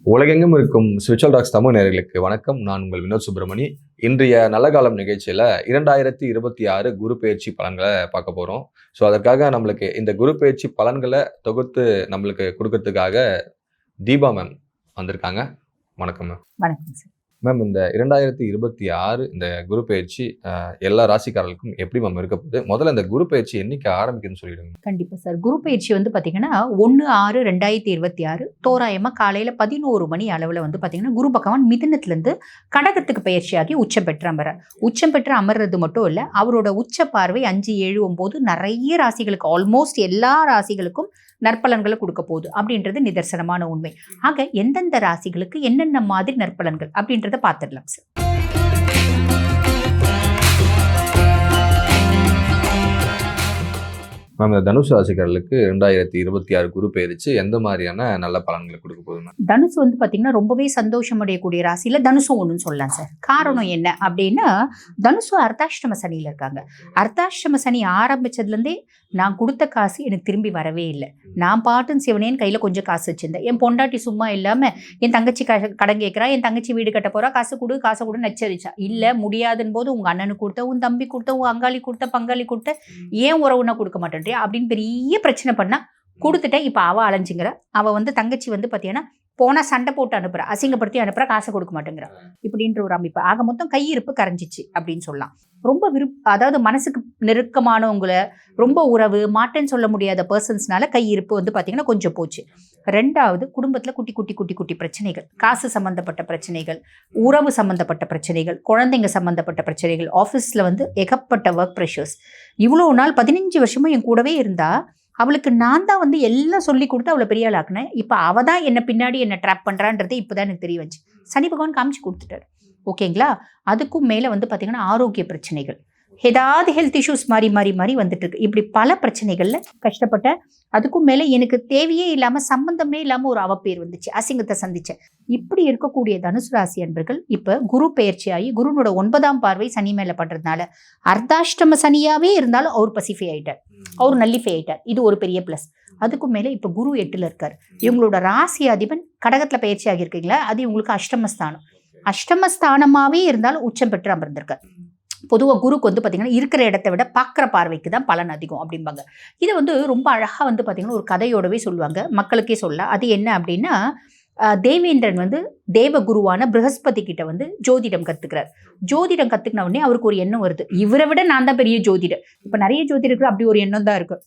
உலகெங்கும் இருக்கும் spiritual tax Tamil நேயர்களுக்கு வணக்கம். நான் உங்கள் வினோத் சுப்பிரமணி. இன்றைய நல்ல காலம் நிகழ்ச்சியில் 2026 குரு பெயர்ச்சி பலன்களை பார்க்க போகிறோம். ஸோ அதற்காக நம்மளுக்கு இந்த குரு பெயர்ச்சி பலன்களை தொகுத்து நம்மளுக்கு கொடுக்கறதுக்காக தீபா மேம் வந்திருக்காங்க. வணக்கம் மேம். வணக்கம் சார். மேம், இந்த 2026 இந்த குரு பெயர்ச்சி எல்லா ராசிக்காரர்களுக்கும் எப்படி மேம் இருக்க போகுது? முதல்ல இந்த குரு பெயர்ச்சி என்னைக்கு ஆரம்பிக்குதுன்னு சொல்லிடுங்க. கண்டிப்பா சார். குரு பயிற்சி வந்து பாத்தீங்கன்னா 1/6/2026 தோராயமா காலையில 11 மணி அளவுல வந்து பாத்தீங்கன்னா குரு பகவான் மிதுனத்துல இருந்து கடகத்துக்கு பயிற்சியாகி உச்சம் பெற்று அமர. உச்சம் பெற்று அமர்றது மட்டும் இல்ல, அவரோட உச்ச பார்வை 5, 7, 9 நிறைய ராசிகளுக்கு, ஆல்மோஸ்ட் எல்லா ராசிகளுக்கும் நற்பலன்களை கொடுக்க போகுது அப்படின்றது நிதர்சனமான உண்மை. ஆக எந்தெந்த ராசிகளுக்கு என்னென்ன மாதிரி நற்பலன்கள் அப்படின்றத பார்த்துடலாம் சார். மேம், இந்த தனுசு ராசிக்காரர்களுக்கு 2026 குரு பெயர்ச்சி எந்த மாதிரியான நல்ல பலன்களை கொடுக்க போகுது மேம்? தனுசு வந்து பாத்தீங்கன்னா ரொம்பவே சந்தோஷம் அடையக்கூடிய ராசியில தனுசும் ஒண்ணுன்னு சொல்லலாம் சார். காரணம் என்ன அப்படின்னா, தனுசு அர்த்தாஷ்டம சனியில இருக்காங்க. அர்த்தாஷ்டம சனி ஆரம்பிச்சதுல இருந்தே நான் கொடுத்த காசு எனக்கு திரும்பி வரவே இல்லை. நான் பாட்டுன்னு சிவனேன்னு கையில கொஞ்சம் காசு வச்சிருந்தேன். என் பொண்டாட்டி சும்மா இல்லாம என் தங்கச்சி கடன் கேட்கிறா, என் தங்கச்சி வீடு கட்ட போறா, காசு கொடு நச்சரிச்சா. இல்ல முடியாதுன்னு போது உங்க அண்ணனுக்கு கொடுத்த, உன் தம்பி கொடுத்த, உன் அங்காளி கொடுத்த, பங்காளி கொடுத்த, ஏன் உறவுனா கொடுக்க மாட்டேன் அப்படின்னு பெரிய பிரச்சனை பண்ணா கொடுத்துட்டேன். இப்ப அவ அலைஞ்சுங்கிற. அவ வந்து தங்கச்சி வந்து பாத்தீங்கன்னா போனா சண்டை போட்டு அனுப்புறா, அசிங்கப்படுத்தி அனுப்புறா, காசை கொடுக்க மாட்டேங்கிறா இப்படின்ற ஒரு அமைப்பு. ஆக மொத்தம் கையிருப்பு கரைஞ்சிச்சு அப்படின்னு சொல்லலாம். ரொம்ப அதாவது மனசுக்கு நெருக்கமானவங்களை, ரொம்ப உறவு மாட்டேன்னு சொல்ல முடியாத பர்சன்ஸ்னால கையிருப்பு வந்து பாத்தீங்கன்னா கொஞ்சம் போச்சு. ரெண்டாவது, குடும்பத்துல குட்டி குட்டி குட்டி குட்டி பிரச்சனைகள், காசு சம்பந்தப்பட்ட பிரச்சனைகள், உறவு சம்பந்தப்பட்ட பிரச்சனைகள், குழந்தைங்க சம்பந்தப்பட்ட பிரச்சனைகள், ஆஃபீஸ்ல வந்து ஏகப்பட்ட ஒர்க் ப்ரெஷர்ஸ். இவ்வளவு நாள் 15 வருஷமும் என் கூடவே இருந்தா, அவளுக்கு நான் தான் வந்து எல்லாம் சொல்லி கொடுத்து அவளை பெரிய ஆள் ஆக்குனேன். இப்போ அவள் தான் என்னை பின்னாடி என்ன ட்ராப் பண்ணுறான்றது இப்போதான் எனக்கு தெரிய வந்துச்சு. சனி பகவான் காமிச்சு கொடுத்துட்டாரு. ஓகேங்களா? அதுக்கும் மேலே வந்து பார்த்தீங்கன்னா ஆரோக்கிய பிரச்சனைகள், ஏதாவது ஹெல்த் இஷ்யூஸ் மாறி மாறி மாறி வந்துட்டு இருக்கு. இப்படி பல பிரச்சனைகள்ல கஷ்டப்பட்டேன். அதுக்கும் மேலே எனக்கு தேவையே இல்லாமல், சம்பந்தமே இல்லாமல் ஒரு அவப்பேர் வந்துச்சு, அசிங்கத்தை சந்திச்சேன். இப்படி இருக்கக்கூடிய தனுசு ராசி அன்பர்கள் இப்போ குரு பெயர்ச்சியாகி குருனோட 9ஆம் பார்வை சனி மேலே பண்றதுனால அர்த்தாஷ்டம சனியாவே இருந்தாலும் அவர் பசிஃபை ஆயிட்டார், அவர் நல்லிஃபை ஆயிட்டார். இது ஒரு பெரிய பிளஸ். அதுக்கும் மேலே இப்போ குரு 8ல் இருக்கார். இவங்களோட ராசி அதிபன் கடகத்துல பயிற்சி ஆகியிருக்கீங்களா, அது இவங்களுக்கு அஷ்டமஸ்தானம். அஷ்டமஸ்தானமாவே இருந்தாலும் உச்சம் பெற்று அமர்ந்திருக்கார். பொதுவாக குருக்கு வந்து பார்த்தீங்கன்னா இருக்கிற இடத்த விட பார்க்குற பார்வைக்கு தான் பலன் அதிகம் அப்படிம்பாங்க. இதை வந்து ரொம்ப அழகாக வந்து பார்த்தீங்கன்னா ஒரு கதையோடவே சொல்லுவாங்க, மக்களுக்கே சொல்ல. அது என்ன அப்படின்னா, தேவேந்திரன் வந்து தேவகுருவான பிரகஸ்பதி கிட்ட வந்து ஜோதிடம் கத்துக்கிறார். ஜோதிடம் கத்துக்கின உடனே அவருக்கு ஒரு எண்ணம் வருது, இவரை விட நான் தான் பெரிய ஜோதிடர். இப்ப நிறைய ஜோதிடர்கள் அப்படி ஒரு எண்ணம் தான் இருக்கு.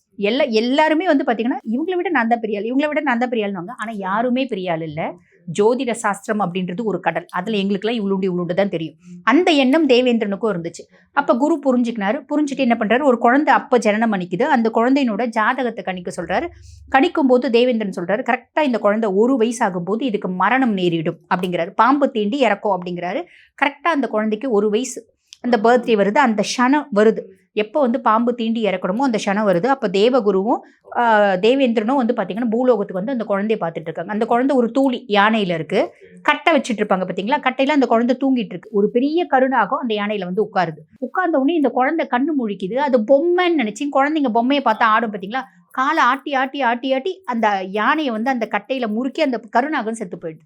எல்லாருமே வந்து பாத்தீங்கன்னா இவங்களை விட நான் தான் பெரிய ஆள், இவங்களை விட நான் தான் பெரிய ஆள்னுவாங்க. ஆனா யாருமே பெரிய ஆள் இல்லை. ஜோதிட சாஸ்திரம் அப்படின்றது ஒரு கடல். அதுல எங்களுக்குலாம் இவ்வளோண்டு தான் தெரியும். அந்த எண்ணம் தேவேந்திரனுக்கும் இருந்துச்சு. அப்ப குரு புரிஞ்சுட்டு என்ன பண்றாரு, ஒரு குழந்தை அப்ப ஜனனம் பண்ணிக்குது. அந்த குழந்தையினோட ஜாதகத்தை கணிக்க சொல்றாரு. கணிக்கும் போது தேவேந்திரன் சொல்றாரு, கரெக்டா இந்த குழந்தை 1 வயசு ஆகும் போது இதுக்கு மரணம் நேரிடும் அப்படிங்கிறாரு. பாம்பு தீண்டி இறக்கும் அப்படிங்கிறாரு. கரெக்டா அந்த குழந்தைக்கு 1 வயசு அந்த பர்த்டே வருது, அந்த க்ஷணம் வருது. எப்போ வந்து பாம்பு தீண்டி இறக்கணுமோ அந்த க்ஷணம் வருது. அப்போ தேவகுருவும் தேவேந்திரனும் வந்து பார்த்தீங்கன்னா பூலோகத்துக்கு வந்து அந்த குழந்தைய பார்த்துட்டு இருக்காங்க. அந்த குழந்தை ஒரு தூளி யானையில இருக்கு, கட்டை வச்சுட்டு இருப்பாங்க பார்த்தீங்களா, கட்டையில அந்த குழந்தை தூங்கிட்டு இருக்கு. ஒரு பெரிய கருணாகம் அந்த யானையில வந்து உட்காருது. உட்கார்ந்த உடனே இந்த குழந்தை கண்ணு முழிக்குது. அது பொம்மைன்னு நினைச்சு, குழந்தைங்க பொம்மையை பார்த்தா ஆடும் பார்த்தீங்களா, காலை ஆட்டி ஆட்டி ஆட்டி ஆட்டி அந்த யானையை வந்து அந்த கட்டையில முறுக்கி அந்த கருணாகம் செத்து போயிடுது.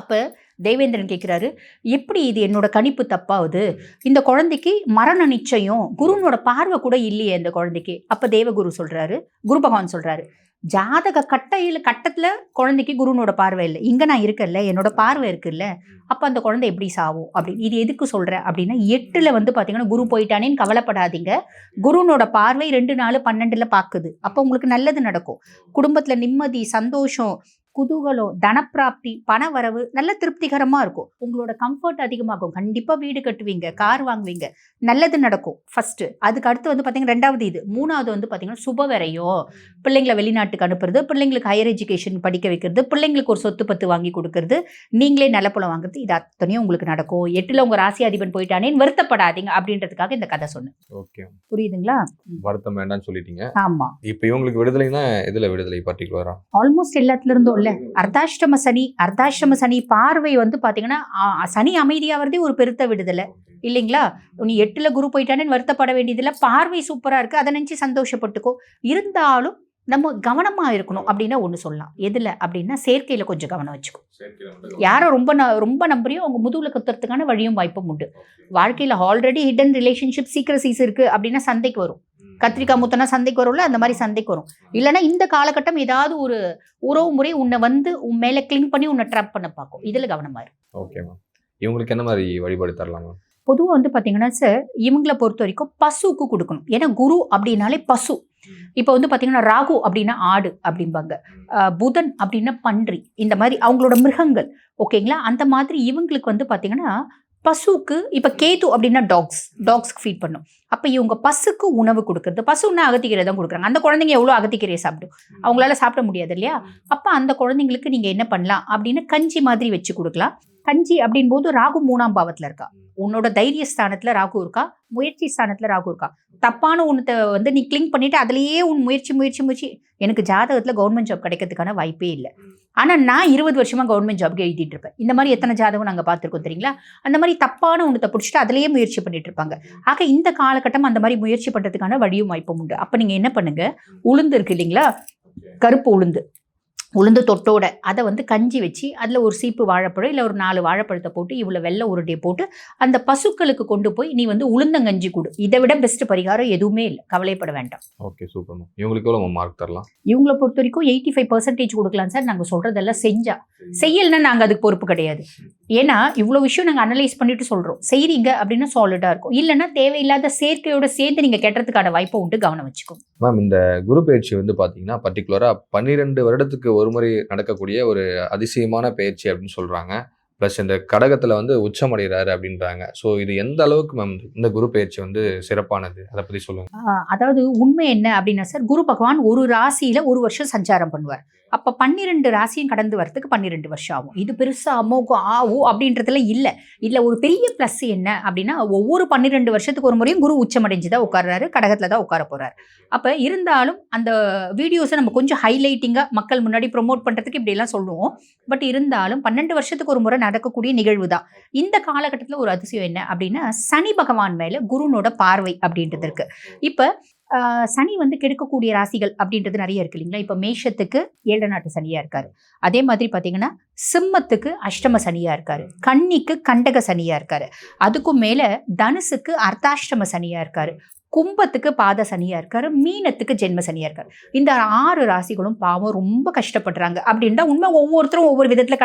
அப்ப தேவேந்திரன் கேட்கிறாரு, எப்படி இது என்னோட கணிப்பு தப்பாவது? இந்த குழந்தைக்கு மரண நிச்சயம், குருனோட பார்வை கூட இல்லையே இந்த குழந்தைக்கு. அப்ப தேவகுரு சொல்றாரு, குரு பகவான் சொல்றாரு, ஜாதக கட்டத்துல குழந்தைக்கு குருனோட பார்வை இல்லை, இங்க நான் இருக்கல, என்னோட பார்வை இருக்குல்ல, அப்ப அந்த குழந்தை எப்படி சாவும் அப்படின்னு. இது எதுக்கு சொல்றேன் அப்படின்னா, 8ல் வந்து பாத்தீங்கன்னா குரு போயிட்டானேன்னு கவலைப்படாதீங்க. குருனோட பார்வை 2, 4, 12ல் பாக்குது. அப்ப உங்களுக்கு நல்லது நடக்கும். குடும்பத்துல நிம்மதி, சந்தோஷம், குதூகலம், தனப்பிராப்தி, பண வரவு நல்ல திருப்திகரமா இருக்கும். உங்களோட கம்ஃபர்ட் அதிகமாகும். கண்டிப்பா வீடு கட்டுவீங்க, கார் வாங்குவீங்க, நல்லது நடக்கும் ஃபர்ஸ்ட். அதுக்கு அடுத்து வந்து பாத்தீங்கன்னா 2வது இது. 3வது வந்து பாத்தீங்கன்னா சுபவரையும், பிள்ளைங்களை வெளிநாட்டுக்கு அனுப்புறது, பிள்ளைங்களுக்கு ஹையர் எஜுகேஷன் படிக்க வைக்கிறது, பிள்ளைங்களுக்கு ஒரு சொத்து பத்து வாங்கி கொடுக்கறது, நீங்களே நிலப்பலம் வாங்குறது, இது அத்தனையும் உங்களுக்கு நடக்கும். 8ல் உங்க ராசி அதிபன் போயிட்டானேன்னு வருத்தப்படாதீங்க அப்படின்றதுக்காக இந்த கதை சொன்னேன். ஓகே, புரியுதுங்களா? வருத்தம் வேண்டாம்னு சொல்லிட்டீங்க. ஆமா. இப்போ இவங்களுக்கு விடுதலைன்னா எதுல விடுதலை பர்டிகுலரா? ஆல்மோஸ்ட் எல்லாத்துல இருந்தும் இல்ல. அர்த்தாஷ்டம சனி பார்வை வந்து பாத்தீங்கன்னா சனி அமைதியாவதே ஒரு பெருத்த விடுதலை இல்லைங்களா? நீ 8ல் குரு போயிட்டானேன்னு வருத்தப்பட வேண்டியதில்லை. பார்வை சூப்பரா இருக்கு, அதை நினைச்சு சந்தோஷப்பட்டுக்கோ. இருந்தாலும் நம்ம கவனமா இருக்கணும் அப்படின்னா ஒண்ணு சொல்லலாம். எதுல அப்படின்னா சேர்க்கையில கொஞ்சம் கவனம் வச்சுக்கோ. யாரை ரொம்ப நம்புறியோ அவங்க முதுகுல குத்துறதுக்கான வழியும் வாய்ப்பும் உண்டு. வாழ்க்கையில ஆல்ரெடி ஹிடன் ரிலேஷன்ஷிப் சீக்ரசிஸ் இருக்கு அப்படின்னா சந்தைக்கு வரும். கத்திரிக்காய் முத்தனா சந்தைக்கு வரும்ல, அந்த மாதிரி சந்தைக்கு வரும். இல்லைன்னா இந்த காலகட்டம் ஏதாவது ஒரு உறவு முறை உன்னை வந்து உன் மேல கிளிங் பண்ணி உன்னை ட்ராப் பண்ண பார்க்கும். இதுல கவனமா இருக்கு. Okay ma'am. இவங்களுக்கு என்ன மாதிரி வழிபாடு தரலாம் மேம்? பொதுவாக வந்து பார்த்தீங்கன்னா சார், இவங்களை பொறுத்த வரைக்கும் பசுக்கு கொடுக்கணும். ஏன்னா குரு அப்படின்னாலே பசு. இப்போ வந்து பார்த்தீங்கன்னா ராகு அப்படின்னா ஆடு அப்படிம்பாங்க, புதன் அப்படின்னா பன்றி, இந்த மாதிரி அவங்களோட மிருகங்கள். ஓகேங்களா? அந்த மாதிரி இவங்களுக்கு வந்து பார்த்தீங்கன்னா பசுக்கு, இப்போ கேது அப்படின்னா டாக்ஸ்க்கு ஃபீட் பண்ணும். அப்போ இவங்க பசுக்கு உணவு கொடுக்குறது, பசுன்னா அகத்திக்கீரை தான் கொடுக்குறாங்க. அந்த குழந்தைங்க எவ்வளோ அகத்திக்கீரையை சாப்பிடும், அவங்களால சாப்பிட முடியாது இல்லையா? அப்போ அந்த குழந்தைங்களுக்கு நீங்கள் என்ன பண்ணலாம் அப்படின்னு கஞ்சி மாதிரி வச்சு கொடுக்கலாம். கஞ்சி அப்படின் போது ராகு 3ஆம் பாவத்தில் இருக்கா, உன்னோட தைரிய ஸ்தானத்தில் ராகு இருக்கா, முயற்சி ஸ்தானத்தில் ராகு இருக்கா. தப்பான ஒன்றத்தை வந்து நீ கிளிங் பண்ணிட்டு அதுலேயே உன் முயற்சி எனக்கு ஜாதகத்தில் கவர்மெண்ட் ஜாப் கிடைக்கிறதுக்கான வாய்ப்பே இல்லை. ஆனால் நான் 20 வருஷமா கவர்மெண்ட் ஜாப்க்கு எழுதிட்டு இருப்பேன். இந்த மாதிரி எத்தனை ஜாதகம் நாங்கள் பார்த்துருக்கோம் தெரியுங்களா? அந்த மாதிரி தப்பான ஒன்றத்தை பிடிச்சிட்டு அதிலேயே முயற்சி பண்ணிட்டு இருப்பாங்க. ஆக இந்த காலகட்டம் அந்த மாதிரி முயற்சி பண்ணுறதுக்கான வழியும் வாய்ப்பும் உண்டு. அப்போ நீங்கள் என்ன பண்ணுங்க, உளுந்து இருக்கு இல்லைங்களா, கருப்பு உளுந்து தொட்டோட அதை வந்து கஞ்சி வச்சு அதில் ஒரு சீப்பு வாழைப்பழம் இல்லை ஒரு 4 வாழைப்பழத்தை போட்டு இவ்வளோ வெள்ளை உருண்டையை போட்டு அந்த பசுக்களுக்கு கொண்டு போய் நீ வந்து உளுந்தங்கஞ்சி கொடு. இதை விட பெஸ்ட் பரிகாரம் எதுவுமே இல்லை, கவலைப்பட வேண்டாம். Okay, super ma'am. இவங்களுக்கு எவ்வளோ மார்க் தரலாம்? இவங்களை பொறுத்த வரைக்கும் 85% கொடுக்கலாம் சார். நாங்கள் சொல்றதெல்லாம் செய்யலைன்னா நாங்கள் அதுக்கு பொறுப்பு கிடையாது. ஏன்னா இவ்வளோ விஷயம் நாங்கள் அனலைஸ் பண்ணிட்டு சொல்கிறோம். செய்கிறீங்க அப்படின்னா சாலிடாக இருக்கும், இல்லைன்னா தேவையில்லாத சேர்க்கையோட சேர்ந்து நீங்கள் கெட்டுறதுக்கான வாய்ப்பை உண்டு. கவனம் வச்சுக்கோங்க மேம். இந்த குரு பயிற்சி வந்து பார்த்தீங்கன்னா பர்டிகுலராக 12 வருடத்துக்கு ஒரு முறை நடக்கக்கூடிய ஒரு அதிசயமான பயிற்சி அப்படின்னு சொல்கிறாங்க. ப்ளஸ் இந்த கடகத்தில் வந்து உச்சமடைகிறாரு அப்படின்றாங்க. ஸோ இது எந்த அளவுக்கு மேம் இந்த குரு பயிற்சி வந்து சிறப்பானது, அதை பற்றி சொல்லுங்க. அதாவது உண்மை என்ன அப்படின்னா சார், குரு பகவான் ஒரு ராசியில் ஒரு வருஷம் சஞ்சாரம் பண்ணுவார். அப்போ 12 ராசியும் கடந்து வரத்துக்கு 12 வருஷம் ஆகும். இது பெருசா அமோகம் ஆகும் அப்படின்றதுல இல்லை. இதில் ஒரு பெரிய ப்ளஸ் என்ன அப்படின்னா, ஒவ்வொரு 12 வருஷத்துக்கு ஒரு முறையும் குரு உச்சமடைஞ்சு தான் உட்கார்றாரு, கடகத்தில் தான் உட்கார போறாரு. அப்போ இருந்தாலும் அந்த வீடியோஸை நம்ம கொஞ்சம் ஹைலைட்டிங்காக மக்கள் முன்னாடி ப்ரொமோட் பண்ணுறதுக்கு இப்படியெல்லாம் சொல்லுவோம். பட் இருந்தாலும் 12 வருஷத்துக்கு ஒரு முறை நடக்கக்கூடிய நிகழ்வு தான். இந்த காலகட்டத்தில் ஒரு அதிசயம் என்ன அப்படின்னா, சனி பகவான் மேலே குருனோட பார்வை அப்படின்றது இருக்கு. இப்போ சனி வந்து கெடுக்கக்கூடிய ராசிகள் அப்படின்றது நிறைய இருக்கு இல்லைங்களா? இப்போ மேஷத்துக்கு 7 நாட்டு சனியா இருக்காரு. அதே மாதிரி பார்த்தீங்கன்னா சிம்மத்துக்கு அஷ்டம சனியா இருக்காரு, கன்னிக்கு கண்டக சனியா இருக்காரு, அதுக்கும் மேல தனுசுக்கு அர்த்தாஷ்டம சனியா இருக்காரு, கும்பத்துக்கு பாத சனியா இருக்காரு, மீனத்துக்கு ஜென்ம சனியா இருக்காரு. இந்த 6 ராசிகளும் பாவம் ரொம்ப கஷ்டப்படுறாங்க அப்படின்னா உண்மை. ஒவ்வொருத்தரும் ஒவ்வொரு விதத்துல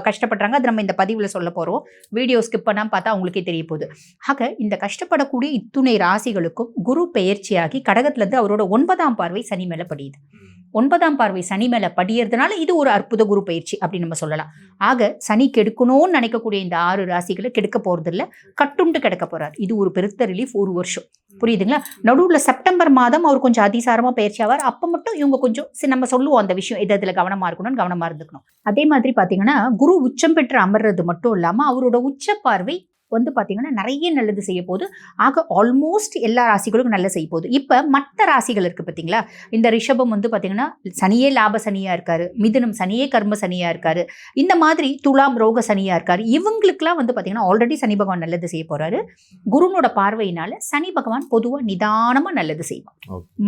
கஷ்டப்படுறாங்க. அது நம்ம இந்த பதிவுல சொல்ல போறோம். வீடியோ ஸ்கிப் பண்ணாம பார்த்தா அவங்களுக்கே தெரிய போகுது. ஆக இந்த கஷ்டப்படக்கூடிய இத்துணை ராசிகளுக்கும் குரு பெயர்ச்சியாகி கடகத்துல இருந்து அவரோட 9ஆம் பார்வை சனி மேல படியுது. 9ஆம் பார்வை சனி மேல படியறதுனால இது ஒரு அற்புத குரு பயிற்சி அப்படின்னு நம்ம சொல்லலாம். ஆக சனி கெடுக்கணும்னு நினைக்கக்கூடிய இந்த 6 ராசிகளை கெடுக்க போறது இல்லை, கட்டுண்டு கிடக்க போறாரு. இது ஒரு பெருத்த ரிலீஃப். ஒரு வருஷம் புரியுதுங்களா? நடுவில் செப்டம்பர் மாதம் அவர் கொஞ்சம் அதிசாரமா பயிற்சி ஆவார். அப்போ மட்டும் இவங்க கொஞ்சம் நம்ம சொல்லுவோம் அந்த விஷயம் எது அதில் கவனமா இருக்கணும்னு கவனமா இருந்துக்கணும். அதே மாதிரி பார்த்தீங்கன்னா குரு உச்சம் பெற்று அமர்றது மட்டும் இல்லாமல் அவரோட உச்ச பார்வை வந்து பார்த்தீங்கன்னா நிறைய நல்லது செய்ய போகுது. ஆக ஆல்மோஸ்ட் எல்லா ராசிகளுக்கும் நல்ல செய்ய போகுது. இப்போ மற்ற ராசிகள் இருக்குது பார்த்தீங்களா, இந்த ரிஷபம் வந்து பார்த்தீங்கன்னா சனியே லாப சனியாக இருக்காரு, மிதுனம் சனியே கர்ம சனியாக இருக்காரு, இந்த மாதிரி துலாம் ரோக சனியாக இருக்காரு. இவங்களுக்குலாம் வந்து பார்த்தீங்கன்னா ஆல்ரெடி சனி பகவான் நல்லது செய்ய போகிறாரு. குருனோட பார்வையினால சனி பகவான் பொதுவாக நிதானமாக நல்லது செய்வான்.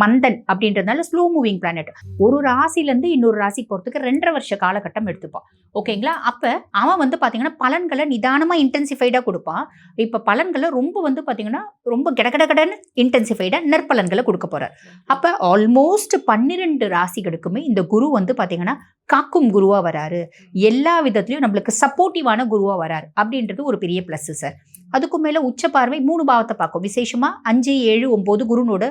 மந்தன் அப்படின்றதுனால ஸ்லோ மூவிங் பிளானட். ஒரு ராசிலேருந்து இன்னொரு ராசிக்கு போகிறதுக்கு 2.5 வருஷ காலகட்டம் எடுத்துப்பான். ஓகேங்களா? அப்போ அவன் வந்து பார்த்தீங்கன்னா பலன்களை நிதானமாக இன்டென்சிஃபைடாக கொடுப்பான். இப்போ பலன்களை ரொம்ப வந்து பார்த்தீங்கன்னா ரொம்ப கடகடன்னு இன்டென்சிஃபைடாக நற்பலன்களை கொடுக்க போறார். அப்போ ஆல்மோஸ்ட் 12 ராசிகளுக்குமே இந்த குரு வந்து பார்த்தீங்கன்னா காக்கும் குருவா வராரு, எல்லா விதத்துலையும் நம்மளுக்கு சப்போர்ட்டிவான குருவா வராரு அப்படின்றது ஒரு பெரிய பிளஸ் சார். அதுக்கும் மேலே உச்ச பார்வை 3 பாவத்தை பார்க்கும். விசேஷமா 5, 7, 9 குருனோட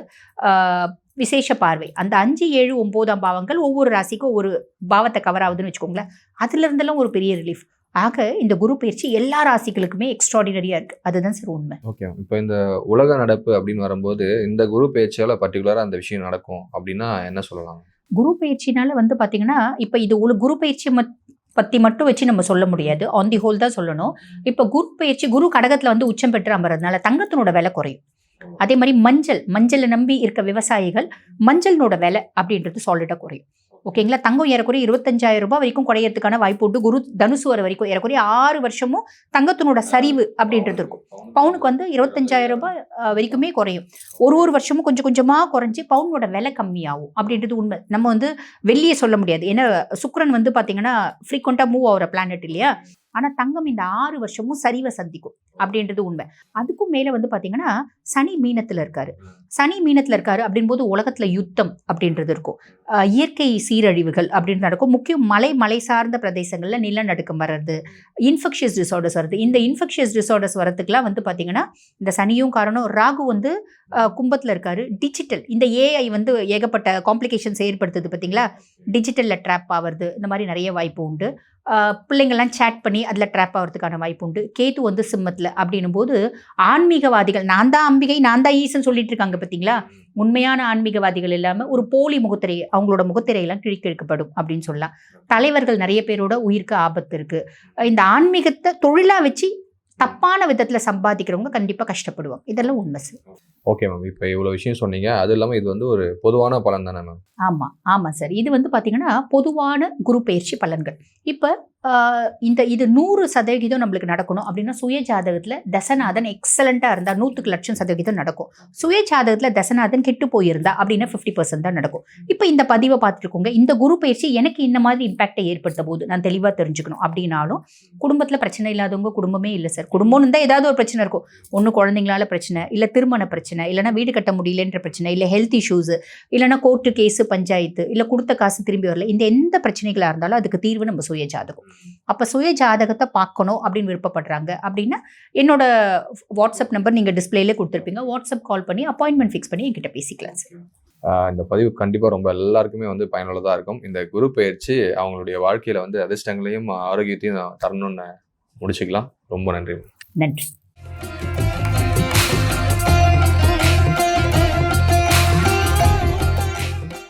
விசேஷ பார்வை. அந்த 5, 7, 9ஆம் பாவங்கள் ஒவ்வொரு ராசிக்கும் ஒரு பாவத்தை கவர் ஆகுதுன்னு வச்சுக்கோங்களேன். அதுல இருந்தெல்லாம் ஒரு பெரிய ரிலீஃப். ஆக இந்த குரு பயிற்சி எல்லா ராசிகளுக்குமே எக்ஸ்ட்ராடினரியா இருக்கு. அதுதான் சார் உண்மை. ஓகே, இப்போ இந்த உலக நடப்பு அப்படின்னு வரும்போது இந்த குரு பயிற்சியால பர்டிகுலரா அந்த விஷயம் நடக்கும் அப்படின்னா என்ன சொல்லலாம்? குரு பயிற்சினால வந்து பாத்தீங்கன்னா இப்ப இது குரு பயிற்சி பத்தி மட்டும் வச்சு நம்ம சொல்ல முடியாது, ஆன் தி ஹோல் தான் சொல்லணும். இப்ப குரு பயிற்சி, குரு கடகத்துல வந்து உச்சம் பெற்று அமர்றதுனால தங்கத்தினோட விலை குறையும். அதே மாதிரி மஞ்சளை நம்பி இருக்க விவசாயிகள் மஞ்சளினோட விலை அப்படின்றது சாலிடா குறையும். ஓகேங்களா. தங்கம் ஏறக்குறைய 25,000 ரூபாய் வரைக்கும் குறையறதுக்கான வாய்ப்பு உண்டு. குரு தனுசு வர வரைக்கும் ஏறக்குறைய 6 வருஷமும் தங்கத்தினோட சரிவு அப்படின்றது இருக்கும். பவுனுக்கு வந்து 25,000 ரூபாய் வரைக்குமே குறையும். ஒரு வருஷமும் கொஞ்சம் கொஞ்சமா குறைஞ்சு பவுனோட விலை கம்மியாகும் அப்படின்றது உண்மை. நம்ம வந்து வெள்ளியை சொல்ல முடியாது. ஏன்னா சுக்கிரன் வந்து பாத்தீங்கன்னா ஃப்ரீக்வெண்டா மூவ் ஆகிற பிளானட் இல்லையா. ஆனா தங்கம் இந்த 6 வருஷமும் சரிவை சந்திக்கும் அப்படின்றது உண்மை. அதுக்கும் மேல வந்து பாத்தீங்கன்னா சனி மீனத்துல இருக்காரு. சனி மீனத்துல இருக்காரு அப்படின் போது உலகத்துல யுத்தம் அப்படின்றது இருக்கும். இயற்கை சீரழிவுகள் அப்படின்னு நடக்கும். முக்கியம் மலை சார்ந்த பிரதேசங்கள்ல நிலநடுக்கம் வர்றது, இன்ஃபெக்ஷியஸ் டிசார்டர்ஸ் வருது. இந்த இன்ஃபெக்ஷியஸ் டிசார்டர்ஸ் வரதுக்குலாம் வந்து பாத்தீங்கன்னா இந்த சனியும் காரணம். ராகு வந்து கும்பத்துல இருக்காரு. டிஜிட்டல் இந்த ஏஐ வந்து ஏகப்பட்ட காம்ப்ளிகேஷன்ஸ் ஏற்படுத்துது பார்த்தீங்களா. டிஜிட்டல்ல ட்ராப் ஆகிறது இந்த மாதிரி நிறைய வாய்ப்பு உண்டு. பிள்ளைங்கள்லாம் சேட் பண்ணி அதில் ட்ராப் ஆகிறதுக்கான வாய்ப்பு உண்டு. கேது வந்து சிம்மத்தில் அப்படின்னும் போது ஆன்மீகவாதிகள் நான் தான் அம்பிகை நான் தான் ஈசன் சொல்லிட்டு இருக்காங்க பார்த்தீங்களா. உண்மையான ஆன்மீகவாதிகள் இல்லாமல் ஒரு போலி முகத்திரை அவங்களோட முகத்திரையெல்லாம் கிழிக்கெடுக்கப்படும் அப்படின்னு சொல்லலாம். தலைவர்கள் நிறைய பேரோட உயிருக்கு ஆபத்து இருக்கு. இந்த ஆன்மீகத்தை தொழிலாக வச்சு தப்பான விதத்தில் சம்பாதிக்கிறவங்க கண்டிப்பாக கஷ்டப்படுவாங்க. இதெல்லாம் உண்மை சார். Okay ma'am. இப்போ இவ்வளோ விஷயம் சொன்னீங்க. அது இல்லாமல் இது வந்து ஒரு பொதுவான பலன் தானே மேம்? ஆமாம் சார். இது வந்து பார்த்தீங்கன்னா பொதுவான குரு பெயர்ச்சி பலன்கள். இப்போ இது 100% நம்மளுக்கு நடக்கணும் அப்படின்னா சுய ஜாதகத்தில் தசநாதன் எக்ஸலண்ட்டாக இருந்தால் 100% நடக்கும். சுய ஜாதகத்தில் தசநாதன் கெட்டு போயிருந்தா அப்படின்னா 50% தான் நடக்கும். இப்போ இந்த பதிவை பார்த்துருக்கோங்க. இந்த குரு பயிற்சி எனக்கு இந்த மாதிரி இம்பாக்டை ஏற்படுத்த போது நான் தெளிவாக தெரிஞ்சுக்கணும் அப்படின்னாலும் குடும்பத்தில் பிரச்சனை இல்லாதவங்க குடும்பமே இல்லை சார். குடும்பம்னு இருந்தால் ஏதாவது ஒரு பிரச்சனை இருக்கும். ஒன்று குழந்தைங்களால பிரச்சனை, இல்லை திருமண பிரச்சனை, இல்லைனா வீடு கட்ட முடியலன்ற பிரச்சனை, இல்லை ஹெல்த் இஷ்யூஸு, இல்லைனா கோர்ட்டு கேஸு பஞ்சாயத்து, இல்லை கொடுத்த காசு திரும்பி வரல. இந்த எந்த பிரச்சனைகளாக இருந்தாலும் அதுக்கு தீர்வு நம்ம சுய ஜாதகம். அப்போ சுய ஜாதகத்தை பார்க்கணும் அப்படின்னு விருப்பப்படுறாங்க அப்படின்னா என்னோட வாட்ஸ்அப் நம்பர் நீங்கள் டிஸ்பிளேலே கொடுத்துருப்பீங்க. வாட்ஸ்அப் கால் பண்ணி அப்பாயின்மெண்ட் ஃபிக்ஸ் பண்ணி என்கிட்ட பேசிக்கலாம் சார். இந்த பதிவு கண்டிப்பாக ரொம்ப எல்லாருக்குமே வந்து பயனுள்ளதாக இருக்கும். இந்த குரு பெயர்ச்சி அவங்களுடைய வாழ்க்கையில் வந்து அதிர்ஷ்டங்களையும் ஆரோக்கியத்தையும் தரணும்னு முடிச்சுக்கலாம். ரொம்ப நன்றி. நன்றி.